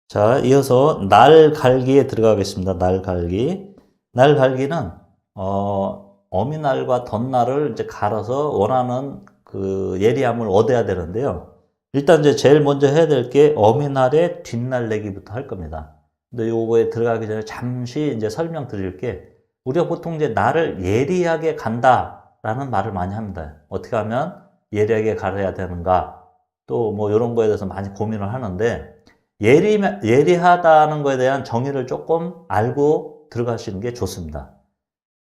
자, 이어서 날갈기에 들어가겠습니다. 날갈기. 날갈기는 어미날과 덧날을 이제 갈아서 원하는 그 예리함을 얻어야 되는데요. 일단 이제 제일 먼저 해야 될 게 어미날의 뒷날 내기부터 할 겁니다. 근데 요거에 들어가기 전에 잠시 이제 설명드릴 게, 우리가 보통 이제 날을 예리하게 간다라는 말을 많이 합니다. 어떻게 하면 예리하게 갈아야 되는가, 또 뭐 이런 거에 대해서 많이 고민을 하는데, 예리하다는 거에 대한 정의를 조금 알고 들어가시는 게 좋습니다.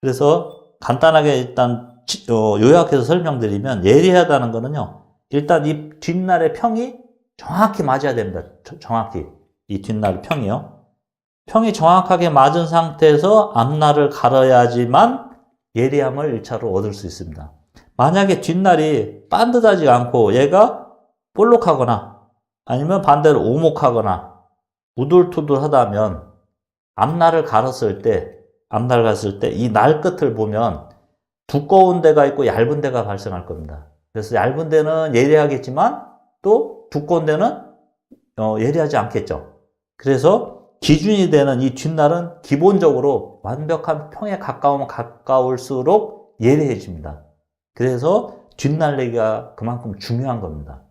그래서 간단하게 일단 요약해서 설명드리면, 예리하다는 거는요, 일단 이 뒷날의 평이 정확히 맞아야 됩니다. 정확히. 이 뒷날 평이요. 평이 정확하게 맞은 상태에서 앞날을 갈아야지만 예리함을 1차로 얻을 수 있습니다. 만약에 뒷날이 반듯하지 않고 얘가 볼록하거나 아니면 반대로 오목하거나 우둘투둘하다면 앞날을 갈았을 때 이 날 끝을 보면 두꺼운 데가 있고 얇은 데가 발생할 겁니다. 그래서 얇은 데는 예리하겠지만 또 두꺼운 데는 예리하지 않겠죠. 그래서 기준이 되는 이 뒷날은 기본적으로 완벽한 평에 가까우면 가까울수록 예리해집니다. 그래서 뒷날 내기가 그만큼 중요한 겁니다.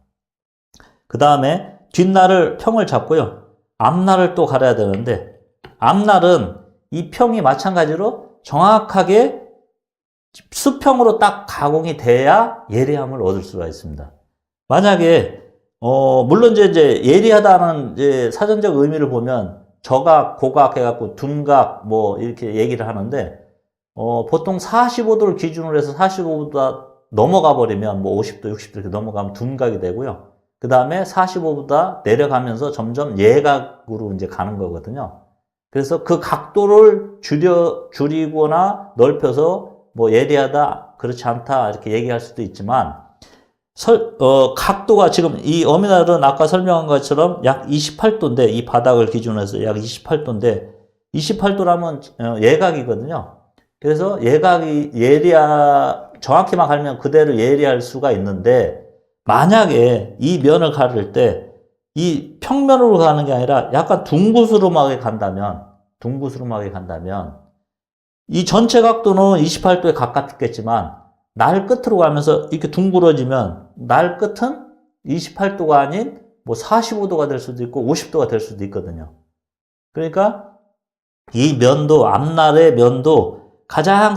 그 다음에 뒷날을 평을 잡고요. 앞날을 또 갈아야 되는데, 앞날은 이 평이 마찬가지로 정확하게 수평으로 딱 가공이 돼야 예리함을 얻을 수가 있습니다. 만약에 물론 이제 예리하다는 이제 사전적 의미를 보면 저각, 고각 해갖고 둔각 뭐 이렇게 얘기를 하는데, 보통 45도를 기준으로 해서 45보다 넘어가 버리면 뭐 50도, 60도 이렇게 넘어가면 둔각이 되고요. 그 다음에 45보다 내려가면서 점점 예각으로 이제 가는 거거든요. 그래서 그 각도를 줄이거나 넓혀서 뭐 예리하다, 그렇지 않다 이렇게 얘기할 수도 있지만, 각도가 지금 이 어미날은 아까 설명한 것처럼 약 28도인데, 이 바닥을 기준으로 해서 약 28도인데, 28도라면 예각이거든요. 그래서 예각이 정확히만 갈면 그대로 예리할 수가 있는데, 만약에 이 면을 가를 때 이 평면으로 가는 게 아니라 약간 둥그스름하게 간다면 이 전체 각도는 28도에 가깝겠지만 날 끝으로 가면서 이렇게 둥그러지면 날 끝은 28도가 아닌 뭐 45도가 될 수도 있고 50도가 될 수도 있거든요. 그러니까 이 면도, 앞날의 면도 가장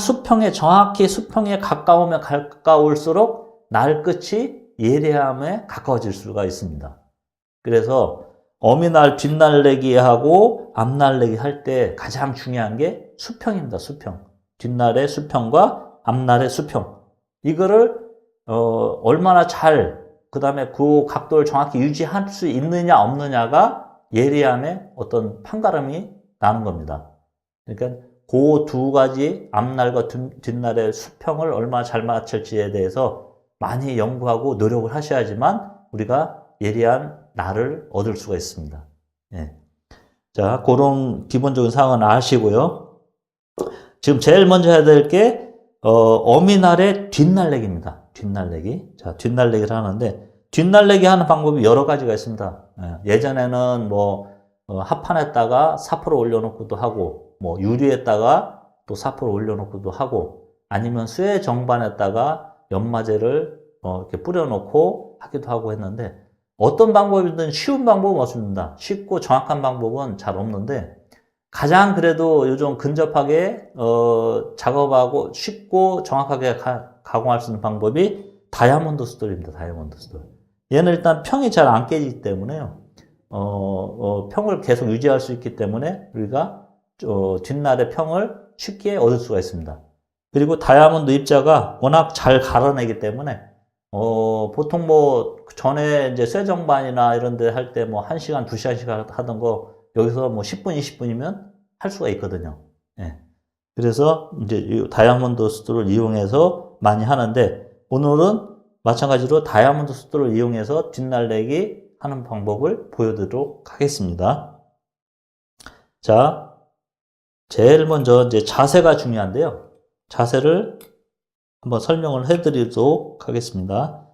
정확히 수평에 가까우면 가까울수록 날 끝이 예리함에 가까워질 수가 있습니다. 그래서 어미날 뒷날 내기하고 앞날 내기 할 때 가장 중요한 게 수평입니다. 수평. 뒷날의 수평과 앞날의 수평. 이거를 얼마나 그 다음에 그 각도를 정확히 유지할 수 있느냐 없느냐가 예리함의 어떤 판가름이 나는 겁니다. 그러니까 그 두 가지 앞날과 뒷날의 수평을 얼마나 잘 맞출지에 대해서 많이 연구하고 노력을 하셔야지만 우리가 예리한 날을 얻을 수가 있습니다. 예. 자, 그런 기본적인 사항은 아시고요. 지금 제일 먼저 해야 될 게 어미날의 뒷날내기입니다. 뒷날내기. 자, 뒷날내기를 하는데, 뒷날내기 하는 방법이 여러 가지가 있습니다. 예전에는 뭐 합판에다가 사포를 올려놓고도 하고, 뭐 유리에다가 또 사포를 올려놓고도 하고, 아니면 쇠 정반에다가 연마제를 이렇게 뿌려놓고 하기도 하고 했는데, 어떤 방법이든 쉬운 방법은 없습니다. 쉽고 정확한 방법은 잘 없는데, 가장 그래도 요즘 근접하게 작업하고 쉽고 정확하게 가공할 수 있는 방법이 다이아몬드 스톨입니다. 다이아몬드 스톨. 얘는 일단 평이 잘 안 깨지기 때문에요. 평을 계속 유지할 수 있기 때문에 우리가 뒷날의 평을 쉽게 얻을 수가 있습니다. 그리고 다이아몬드 입자가 워낙 잘 갈아내기 때문에 보통 뭐 전에 이제 쇠정반이나 이런 데 할 때 뭐 1시간, 2시간씩 하던 거 여기서 뭐 10분, 20분이면 할 수가 있거든요. 예. 그래서 이제 이 다이아몬드 스톨을 이용해서 많이 하는데, 오늘은 마찬가지로 다이아몬드 스톨을 이용해서 뒷날내기 하는 방법을 보여드리도록 하겠습니다. 자, 제일 먼저 이제 자세가 중요한데요. 자세를 한번 설명을 해드리도록 하겠습니다.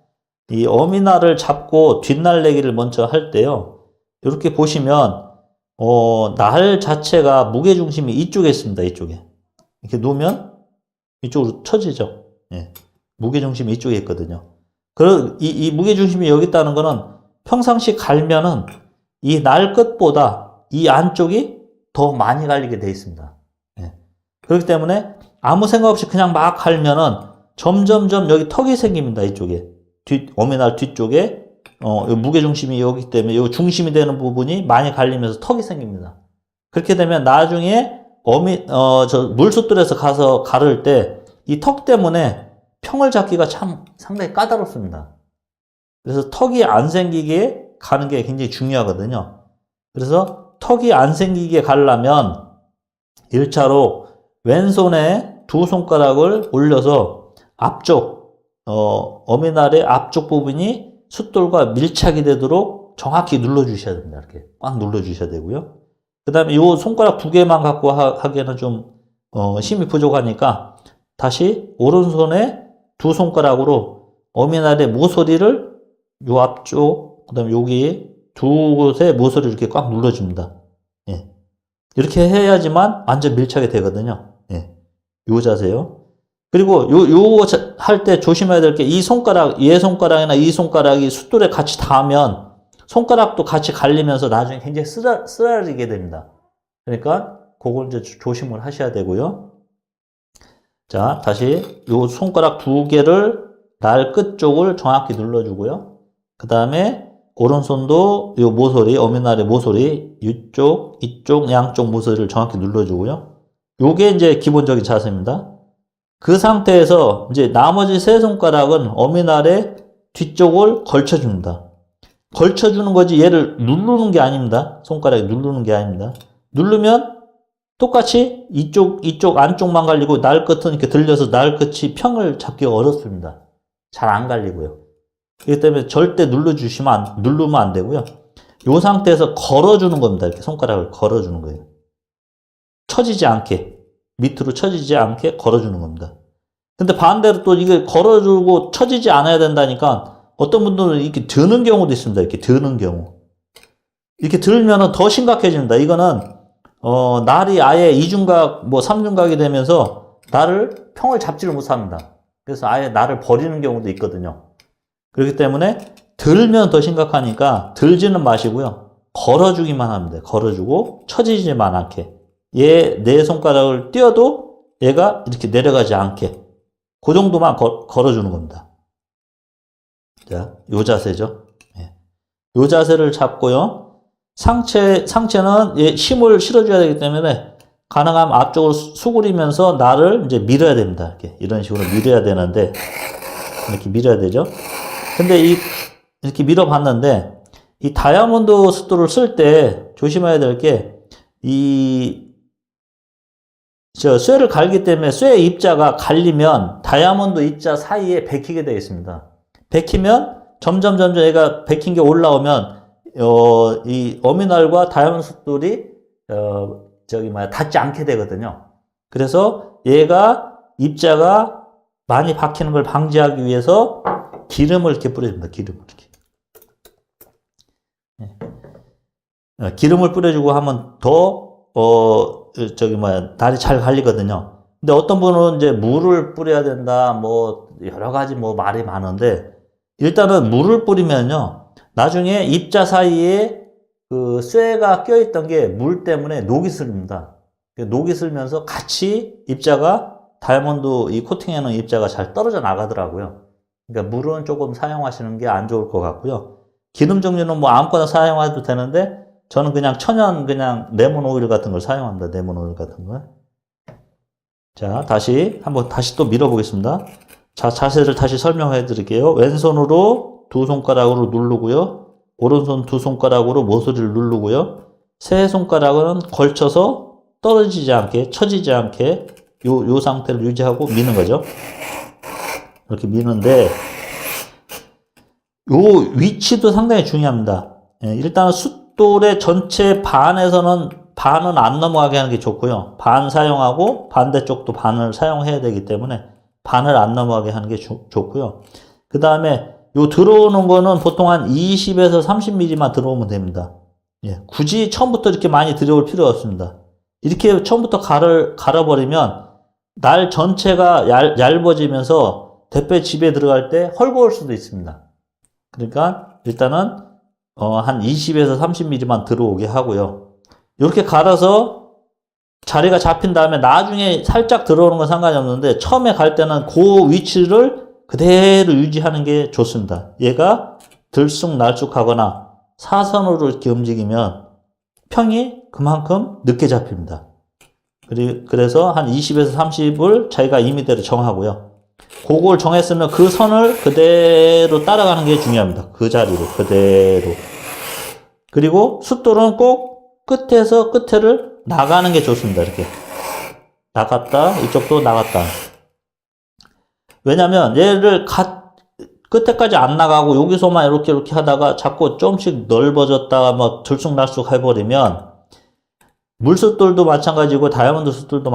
이 어미날을 잡고 뒷날내기를 먼저 할 때요, 이렇게 보시면 날 자체가 무게중심이 이쪽에 있습니다. 이쪽에. 이렇게 놓으면 이쪽으로 처지죠. 예. 무게중심이 이쪽에 있거든요. 이 무게중심이 여기 있다는 거는 평상시 갈면은 이 날 끝보다 이 안쪽이 더 많이 갈리게 돼 있습니다. 예. 그렇기 때문에 아무 생각 없이 그냥 막 갈면은 점점점 여기 턱이 생깁니다. 이쪽에. 어미날 뒤쪽에 무게중심이 여기 때문에 이 중심이 되는 부분이 많이 갈리면서 턱이 생깁니다. 그렇게 되면 나중에 물숫돌에서 가서 가를 때 이 턱 때문에 평을 잡기가 참 상당히 까다롭습니다. 그래서 턱이 안 생기게 가는 게 굉장히 중요하거든요. 그래서 턱이 안 생기게 가려면 1차로 왼손에 두 손가락을 올려서 앞쪽, 어미날의 앞쪽 부분이 숫돌과 밀착이 되도록 정확히 눌러주셔야 됩니다. 이렇게 꽉 눌러주셔야 되고요. 그 다음에 이 손가락 두 개만 갖고 하기에는 좀 힘이 부족하니까 다시 오른손에 두 손가락으로 어미날의 모서리를 요 앞쪽, 그 다음에 여기 두 곳에 모서리를 이렇게 꽉 눌러줍니다. 예. 이렇게 해야지만 완전 밀착이 되거든요. 예. 요 자세요. 그리고 요거 할 때 조심해야 될 게 이 손가락, 얘 손가락이나 이 손가락이 숫돌에 같이 닿으면 손가락도 같이 갈리면서 나중에 굉장히 쓰라리게 됩니다. 그러니까 그걸 이제 조심을 하셔야 되고요. 자, 다시 요 손가락 두 개를 날 끝 쪽을 정확히 눌러주고요. 그 다음에 오른손도 요 모서리, 어미날의 모서리, 이쪽, 이쪽, 양쪽 모서리를 정확히 눌러주고요. 요게 이제 기본적인 자세입니다. 그 상태에서 이제 나머지 세 손가락은 어미날의 뒤쪽을 걸쳐줍니다. 걸쳐주는 거지 얘를 누르는 게 아닙니다. 손가락이 누르는 게 아닙니다. 누르면 똑같이 이쪽 안쪽만 갈리고 날 끝은 이렇게 들려서 날 끝이 평을 잡기가 어렵습니다. 잘 안 갈리고요. 그렇기 때문에 절대 누르면 안 되고요. 이 상태에서 걸어주는 겁니다. 이렇게 손가락을 걸어주는 거예요. 처지지 않게, 밑으로 처지지 않게 걸어주는 겁니다. 근데 반대로 또 이게 걸어주고 처지지 않아야 된다니까 어떤 분들은 이렇게 드는 경우도 있습니다. 이렇게 드는 경우. 이렇게 들면은 더 심각해집니다. 이거는 날이 아예 이중각, 삼중각이 되면서 날을 평을 잡지를 못합니다. 그래서 아예 날을 버리는 경우도 있거든요. 그렇기 때문에 들면 더 심각하니까 들지는 마시고요. 걸어주기만 합니다. 걸어주고 처지지만 않게. 얘 네 손가락을 띄어도 얘가 이렇게 내려가지 않게. 그 정도만 걸어주는 겁니다. 자, 요 자세죠. 예. 요 자세를 잡고요. 상체는 힘을 실어줘야 되기 때문에 가능하면 앞쪽으로 수그리면서 날을 이제 밀어야 됩니다. 이렇게 이런 식으로 밀어야 되는데 이렇게 밀어야 되죠. 근데 이렇게 밀어봤는데 이 다이아몬드 숫돌을 쓸 때 조심해야 될 게 쇠를 갈기 때문에 쇠 입자가 갈리면 다이아몬드 입자 사이에 bek히게 되어 있습니다. bek히면 점점 얘가 bek힌 게 올라오면 이 어미날과 다이아몬드 숫돌이 닿지 않게 되거든요. 그래서 얘가 입자가 많이 박히는 걸 방지하기 위해서 기름을 이렇게 뿌려줍니다. 기름을 이렇게. 기름을 뿌려주고 하면 더 날이 잘 갈리거든요. 근데 어떤 분은 이제 물을 뿌려야 된다, 여러 가지 말이 많은데 일단은 물을 뿌리면요. 나중에 입자 사이에 그 쇠가 껴있던 게 물 때문에 녹이 슬립니다. 녹이 슬면서 같이 입자가 다이아몬드 이 코팅해놓은 입자가 잘 떨어져 나가더라고요. 그러니까 물은 조금 사용하시는 게 안 좋을 것 같고요. 기름 종류는 아무거나 사용해도 되는데 저는 그냥 천연 레몬 오일 같은 걸 사용합니다. 레몬 오일 같은 걸. 자, 다시 또 밀어보겠습니다. 자, 자세를 다시 설명해 드릴게요. 왼손으로 두 손가락으로 누르고요. 오른손 두 손가락으로 모서리를 누르고요. 세 손가락은 걸쳐서 떨어지지 않게, 처지지 않게 요 상태를 유지하고 미는 거죠. 이렇게 미는데 요 위치도 상당히 중요합니다. 일단은 숫돌의 전체 반은 안 넘어가게 하는 게 좋고요. 반 사용하고 반대쪽도 반을 사용해야 되기 때문에 반을 안 넘어가게 하는 게 좋고요. 그 다음에 요 들어오는 거는 보통 한 20에서 30mm만 들어오면 됩니다. 예, 굳이 처음부터 이렇게 많이 들여올 필요가 없습니다. 이렇게 처음부터 갈아버리면 날 전체가 얇아지면서 대패 집에 들어갈 때 헐거울 수도 있습니다. 그러니까 일단은 한 20에서 30mm만 들어오게 하고요. 이렇게 갈아서 자리가 잡힌 다음에 나중에 살짝 들어오는 건 상관이 없는데 처음에 갈 때는 그 위치를 그대로 유지하는 게 좋습니다. 얘가 들쑥날쑥하거나 사선으로 이렇게 움직이면 평이 그만큼 늦게 잡힙니다. 그래서 한 20에서 30을 자기가 임의대로 정하고요. 그걸 정했으면 그 선을 그대로 따라가는 게 중요합니다. 그 자리로 그대로. 그리고 숫돌은 꼭 끝에서 끝에를 나가는 게 좋습니다. 이렇게 나갔다 이쪽도 나갔다. 왜냐면 얘를 끝에까지 안 나가고 여기서만 이렇게 하다가 자꾸 조금씩 넓어졌다가 뭐 들쑥날쑥 해버리면 물숫돌도 마찬가지고 다이아몬드 숫돌도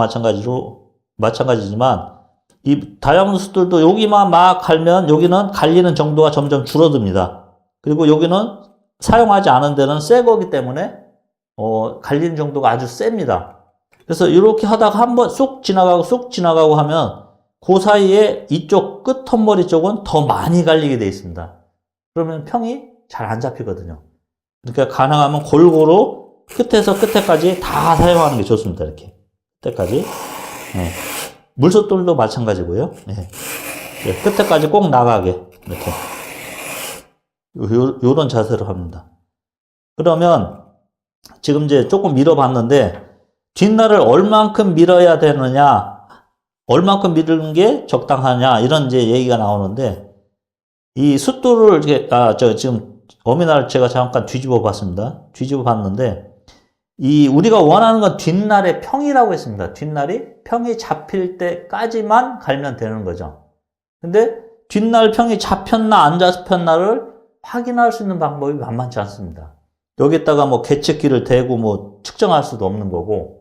마찬가지지만 이 다이아몬드 숫돌도 여기만 막 갈면 여기는 갈리는 정도가 점점 줄어듭니다. 그리고 여기는 사용하지 않은 데는 새 거기 때문에 갈리는 정도가 아주 셉니다. 그래서 이렇게 하다가 한번 쑥 지나가고 하면 그 사이에 이쪽 끝 톱머리 쪽은 더 많이 갈리게 되어 있습니다. 그러면 평이 잘 안 잡히거든요. 그러니까 가능하면 골고루 끝에서 끝에까지 다 사용하는 게 좋습니다. 이렇게 끝에까지. 네. 물솥돌도 마찬가지고요. 네. 네. 끝에까지 꼭 나가게 이렇게 요런 자세로 합니다. 그러면 지금 이제 조금 밀어봤는데 뒷날을 얼만큼 밀어야 되느냐, 얼만큼 미는 게 적당하냐 이런 이제 얘기가 나오는데 이 숫돌을 이렇게 지금 어미날 제가 잠깐 뒤집어 봤습니다. 뒤집어 봤는데 우리가 원하는 건 뒷날의 평이라고 했습니다. 뒷날이 평이 잡힐 때까지만 갈면 되는 거죠. 근데 뒷날 평이 잡혔나 안 잡혔나를 확인할 수 있는 방법이 만만치 않습니다. 여기다가 뭐 계측기를 대고 뭐 측정할 수도 없는 거고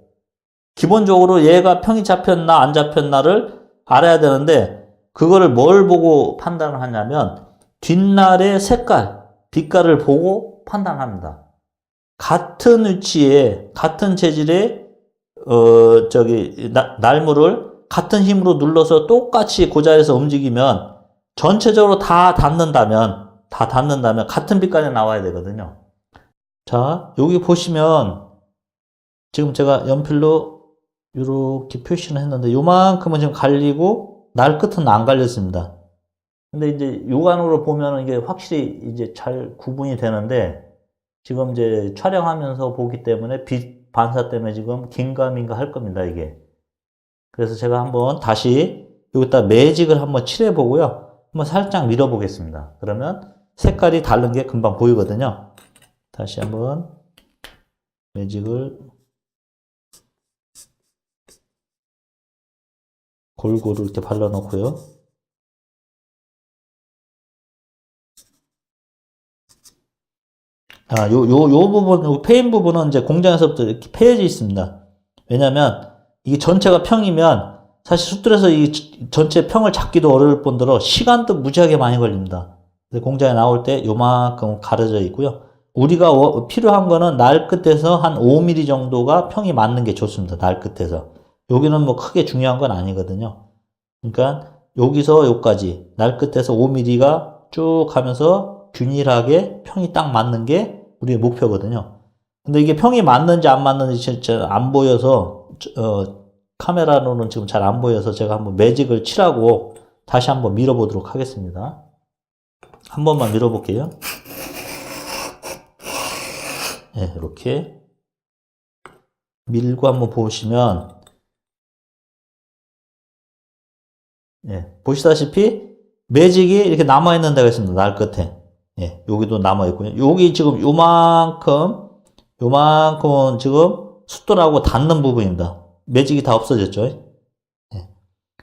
기본적으로 얘가 평이 잡혔나 안 잡혔나를 알아야 되는데 그거를 뭘 보고 판단을 하냐면 뒷날의 색깔, 빛깔을 보고 판단합니다. 같은 위치에 같은 재질의 날물을 같은 힘으로 눌러서 똑같이 그 자리에서 움직이면 전체적으로 다 닿는다면 같은 빛깔이 나와야 되거든요. 자, 여기 보시면 지금 제가 연필로 이렇게 표시를 했는데 요만큼은 지금 갈리고 날 끝은 안 갈렸습니다. 근데 이제 육안으로 보면 이게 확실히 이제 잘 구분이 되는데 지금 이제 촬영하면서 보기 때문에 빛 반사 때문에 지금 긴가민가 할 겁니다, 이게. 그래서 제가 한번 다시 여기다 매직을 한번 칠해 보고요. 한번 살짝 밀어 보겠습니다. 그러면 색깔이 다른 게 금방 보이거든요. 다시 한번 매직을 골고루 이렇게 발라 놓고요. 요 부분, 요 페인 부분은 이제 공장에서부터 이렇게 패여져 있습니다. 왜냐면, 이게 전체가 평이면, 사실 숫돌에서 이 전체 평을 잡기도 어려울 뿐더러 시간도 무지하게 많이 걸립니다. 공장에 나올 때 요만큼 가려져 있고요. 우리가 필요한 거는 날 끝에서 한 5mm 정도가 평이 맞는 게 좋습니다. 날 끝에서. 여기는 뭐 크게 중요한 건 아니거든요. 그러니까, 여기서 여기까지, 날 끝에서 5mm가 쭉 가면서 균일하게 평이 딱 맞는 게 우리의 목표거든요. 근데 이게 평이 맞는지 안 맞는지 진짜 안 보여서 카메라로는 지금 잘 안 보여서 제가 한번 매직을 칠하고 다시 한번 밀어보도록 하겠습니다. 한 번만 밀어볼게요. 네, 이렇게 밀고 한번 보시면 보시다시피 매직이 이렇게 남아있는 데가 있습니다. 날 끝에. 여기도 남아있고요. 여기 지금 요만큼은 지금 숫돌하고 닿는 부분입니다. 매직이 다 없어졌죠.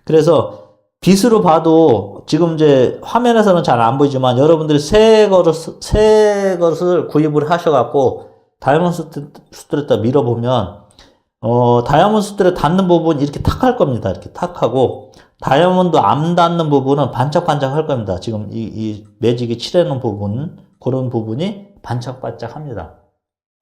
그래서 빛으로 봐도 지금 이제 화면에서는 잘 안 보이지만 여러분들이 새 것을 구입을 하셔갖고 다이아몬드 숫돌에다 밀어보면 다이아몬드 숫돌에 닿는 부분 이렇게 탁 할 겁니다. 이렇게 탁 하고 다이아몬드 안 닿는 부분은 반짝반짝 할 겁니다. 지금 이 매직이 칠해놓은 부분, 그런 부분이 반짝반짝 합니다.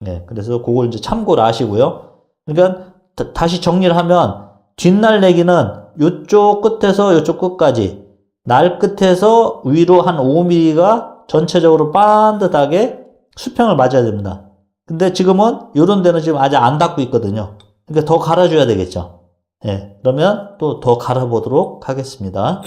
네, 그래서 그걸 이제 참고를 하시고요. 그러니까 다시 정리를 하면 뒷날내기는 이쪽 끝에서 이쪽 끝까지 날 끝에서 위로 한 5mm가 전체적으로 반듯하게 수평을 맞아야 됩니다. 근데 지금은 이런 데는 지금 아직 안 닿고 있거든요. 그러니까 더 갈아줘야 되겠죠. 예, 그러면 또 더 갈아보도록 하겠습니다.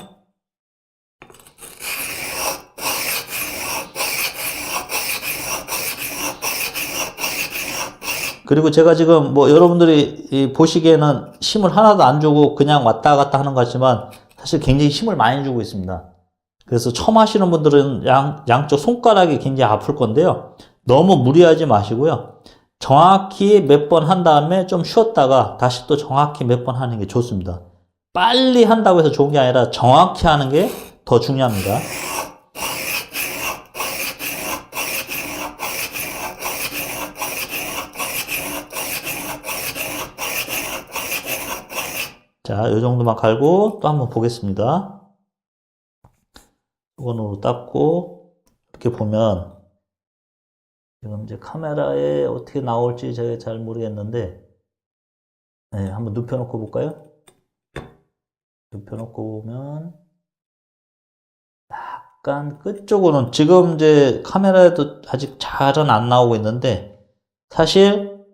그리고 제가 지금 뭐 여러분들이 보시기에는 힘을 하나도 안 주고 그냥 왔다 갔다 하는 것 같지만 사실 굉장히 힘을 많이 주고 있습니다. 그래서 처음 하시는 분들은 양쪽 손가락이 굉장히 아플 건데요. 너무 무리하지 마시고요. 정확히 몇 번 한 다음에 좀 쉬었다가 다시 또 정확히 몇 번 하는 게 좋습니다. 빨리 한다고 해서 좋은 게 아니라 정확히 하는 게 더 중요합니다. 자, 이 정도만 갈고 또 한번 보겠습니다. 수건으로 닦고 이렇게 보면 지금 이제 카메라에 어떻게 나올지 제가 잘 모르겠는데, 네, 한번 눕혀놓고 볼까요? 눕혀놓고 보면 약간 끝쪽으로는 지금 이제 카메라에도 아직 잘은 안 나오고 있는데 사실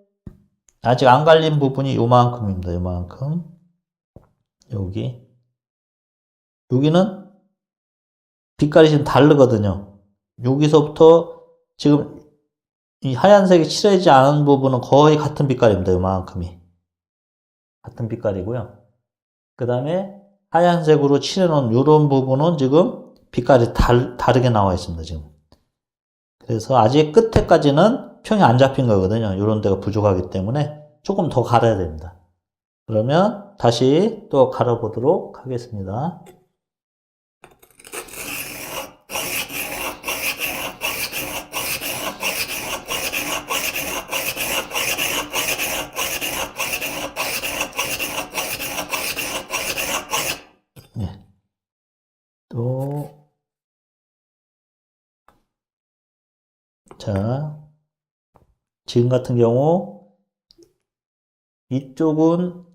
아직 안 갈린 부분이 요만큼입니다. 요만큼. 여기는 빛깔이 지금 다르거든요. 여기서부터 지금 이 하얀색이 칠해지지 않은 부분은 거의 같은 빛깔입니다. 요만큼이. 같은 빛깔이고요. 그 다음에 하얀색으로 칠해놓은 이런 부분은 지금 빛깔이 다르게 나와 있습니다. 지금. 그래서 아직 끝에까지는 평이 안 잡힌 거거든요. 이런 데가 부족하기 때문에 조금 더 갈아야 됩니다. 그러면 다시 또 갈아보도록 하겠습니다. 네. 또, 자, 지금 같은 경우 이쪽은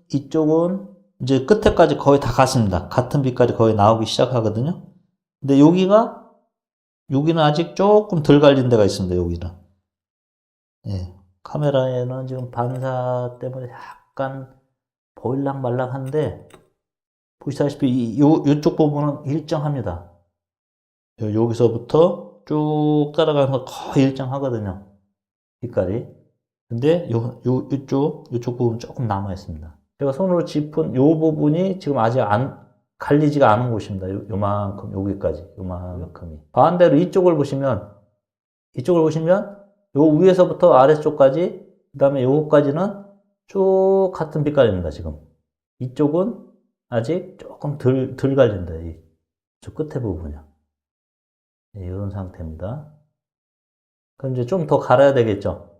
이제 끝에까지 거의 다 갔습니다. 같은 빛깔이 거의 나오기 시작하거든요. 근데 여기는 아직 조금 덜 갈린 데가 있습니다. 여기는. 예, 카메라에는 지금 반사 때문에 약간 보일락 말락한데 보시다시피 이쪽 부분은 일정합니다. 여기서부터 쭉 따라가는 거 거의 일정하거든요. 빛깔이. 근데 이쪽 부분 조금 남아 있습니다. 제가 손으로 짚은 이 부분이 지금 아직 갈리지가 않은 곳입니다. 요만큼, 여기까지, 요만큼이. 반대로 이쪽을 보시면, 요 위에서부터 아래쪽까지, 그 다음에 요거까지는 쭉 같은 빛깔입니다, 지금. 이쪽은 아직 조금 덜 갈린다, 저 끝에 부분이요. 네, 이런 상태입니다. 그럼 이제 좀 더 갈아야 되겠죠?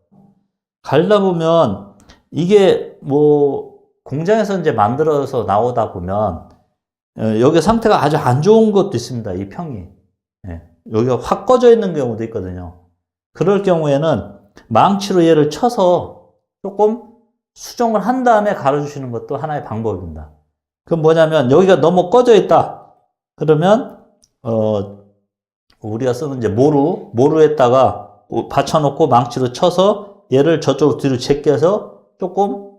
갈다 보면, 이게 뭐, 공장에서 이제 만들어서 나오다 보면, 여기 상태가 아주 안 좋은 것도 있습니다. 이 평이. 여기가 확 꺼져 있는 경우도 있거든요. 그럴 경우에는 망치로 얘를 쳐서 조금 수정을 한 다음에 갈아주시는 것도 하나의 방법입니다. 그럼 뭐냐면 여기가 너무 꺼져 있다. 그러면 우리가 쓰는 이제 모루에다가 받쳐놓고 망치로 쳐서 얘를 저쪽으로 뒤로 제껴서 조금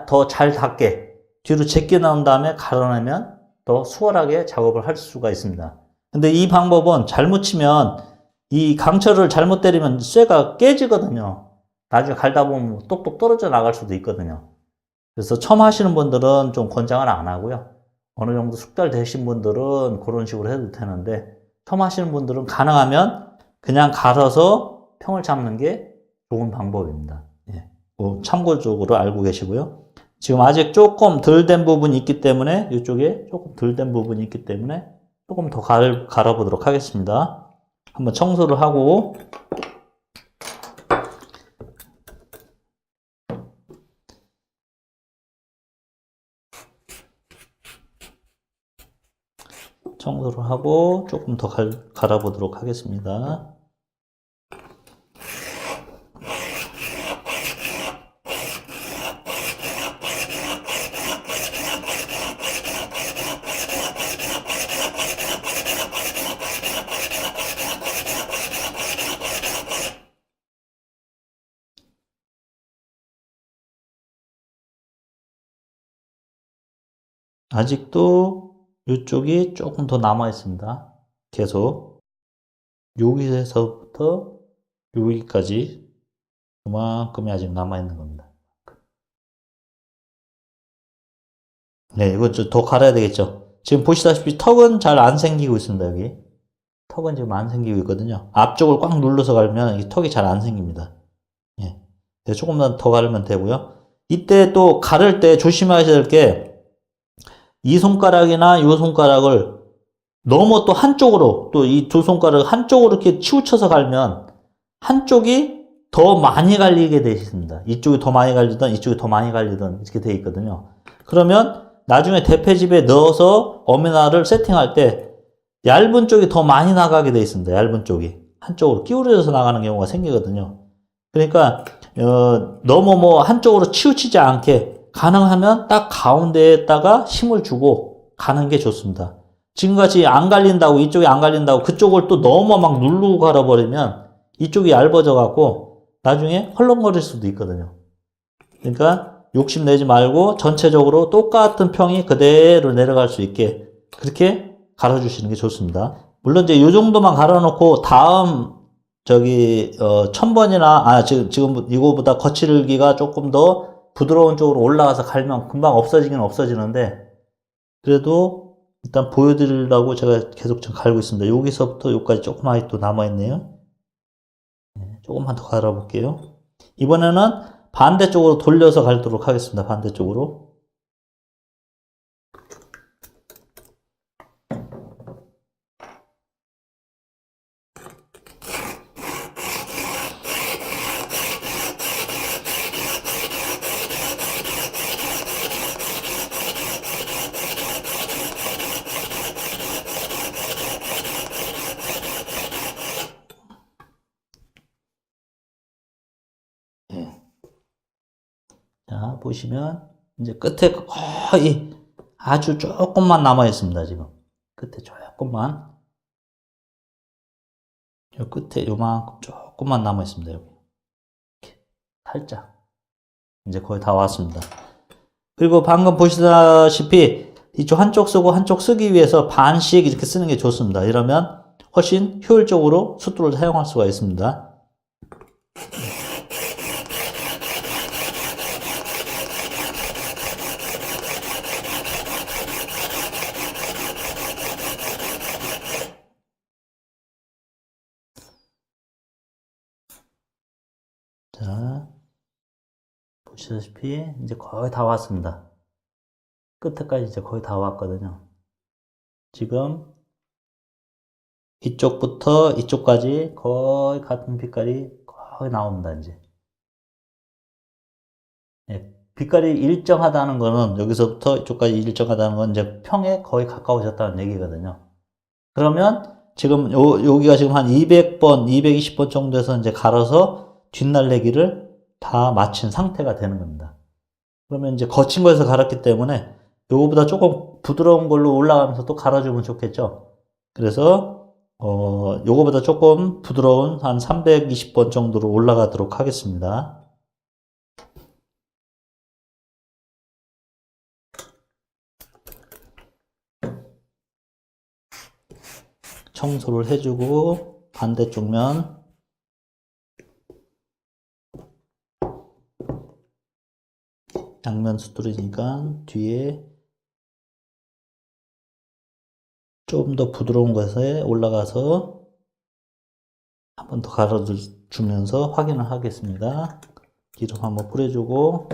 더 잘 닿게 뒤로 제껴 나온 다음에 갈아내면 더 수월하게 작업을 할 수가 있습니다. 근데 이 방법은 잘못 치면 이 강철을 잘못 때리면 쇠가 깨지거든요. 나중에 갈다 보면 똑똑 떨어져 나갈 수도 있거든요. 그래서 처음 하시는 분들은 좀 권장을 안 하고요. 어느 정도 숙달 되신 분들은 그런 식으로 해도 되는데 처음 하시는 분들은 가능하면 그냥 갈아서 평을 잡는 게 좋은 방법입니다. 예. 참고적으로 알고 계시고요. 지금 아직 조금 덜 된 부분이 있기 때문에 이쪽에 조금 덜 된 부분이 있기 때문에 조금 더 갈아보도록 하겠습니다. 한번 청소를 하고 조금 더 갈아보도록 하겠습니다. 아직도 이쪽이 조금 더 남아 있습니다. 계속 여기서부터 여기까지 그만큼이 아직 남아 있는 겁니다. 네, 이거 좀 더 갈아야 되겠죠. 지금 보시다시피 턱은 잘 안 생기고 있습니다. 여기 턱은 지금 안 생기고 있거든요. 앞쪽을 꽉 눌러서 갈면 이 턱이 잘 안 생깁니다. 예, 조금만 더 가르면 되고요. 이때 또 가를 때 조심하셔야 될 게 이 손가락이나 이 손가락을 너무 또 한쪽으로 또 이 두 손가락 한쪽으로 이렇게 치우쳐서 갈면 한쪽이 더 많이 갈리게 되어 있습니다. 이쪽이 더 많이 갈리든 이쪽이 더 많이 갈리든 이렇게 되어 있거든요. 그러면 나중에 대패집에 넣어서 어미날을 세팅할 때 얇은 쪽이 더 많이 나가게 되어 있습니다. 얇은 쪽이 한쪽으로 기울여져서 나가는 경우가 생기거든요. 그러니까 너무 뭐 한쪽으로 치우치지 않게 가능하면 딱 가운데에다가 힘을 주고 가는 게 좋습니다. 지금같이 안 갈린다고 이쪽이 안 갈린다고 그쪽을 또 너무 막 누르고 갈아버리면 이쪽이 얇아져 갖고 나중에 헐렁거릴 수도 있거든요. 그러니까 욕심내지 말고 전체적으로 똑같은 평이 그대로 내려갈 수 있게 그렇게 갈아주시는 게 좋습니다. 물론 이제 이 정도만 갈아놓고 다음 1000번이나 지금 이거보다 거칠기가 조금 더 부드러운 쪽으로 올라가서 갈면 금방 없어지긴 없어지는데 그래도 일단 보여드리려고 제가 계속 좀 갈고 있습니다. 여기서부터 여기까지 조금 아직도 남아있네요. 조금만 더 갈아볼게요. 이번에는 반대쪽으로 돌려서 갈도록 하겠습니다. 반대쪽으로. 자, 보시면 이제 끝에 거의 아주 조금만 남아 있습니다. 지금 끝에 조금만 요 끝에 요만큼 조금만 남아 있습니다. 여기 이렇게 살짝 이제 거의 다 왔습니다. 그리고 방금 보시다시피 이쪽 한쪽 쓰고 한쪽 쓰기 위해서 반씩 이렇게 쓰는 게 좋습니다. 이러면 훨씬 효율적으로 숫도를 사용할 수가 있습니다. 자, 보시다시피 이제 거의 다 왔습니다. 끝에까지 이제 거의 다 왔거든요. 지금 이쪽부터 이쪽까지 거의 같은 빛깔이 거의 나옵니다. 이제 빛깔이 일정하다는 거는 여기서부터 이쪽까지 일정하다는 건 이제 평에 거의 가까워졌다는 얘기거든요. 그러면 지금 여기가 지금 한 200번, 220번 정도에서 이제 갈아서 뒷날래기를 다 마친 상태가 되는 겁니다. 그러면 이제 거친 거에서 갈았기 때문에 요거보다 조금 부드러운 걸로 올라가면서 또 갈아주면 좋겠죠. 그래서 요거보다 조금 부드러운 한 320번 정도로 올라가도록 하겠습니다. 청소를 해주고 반대쪽 면 양면 숫돌이니까 뒤에 좀 더 부드러운 것에 올라가서 한 번 더 갈아주면서 확인을 하겠습니다. 기름 한번 뿌려주고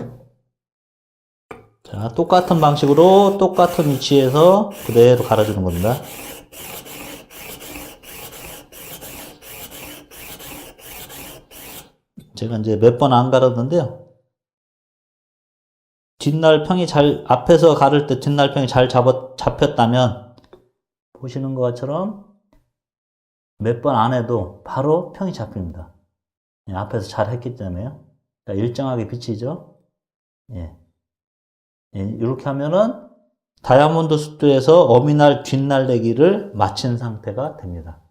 자, 똑같은 방식으로 똑같은 위치에서 그대로 갈아주는 겁니다. 제가 이제 몇 번 안 갈았는데요. 뒷날평이 앞에서 가를 때 뒷날평이 잘 잡혔다면 보시는 것처럼 몇 번 안 해도 바로 평이 잡힙니다. 앞에서 잘 했기 때문에요. 그러니까 일정하게 비치죠. 이렇게 하면은 다이아몬드 숫도에서 어미날 뒷날내기를 마친 상태가 됩니다.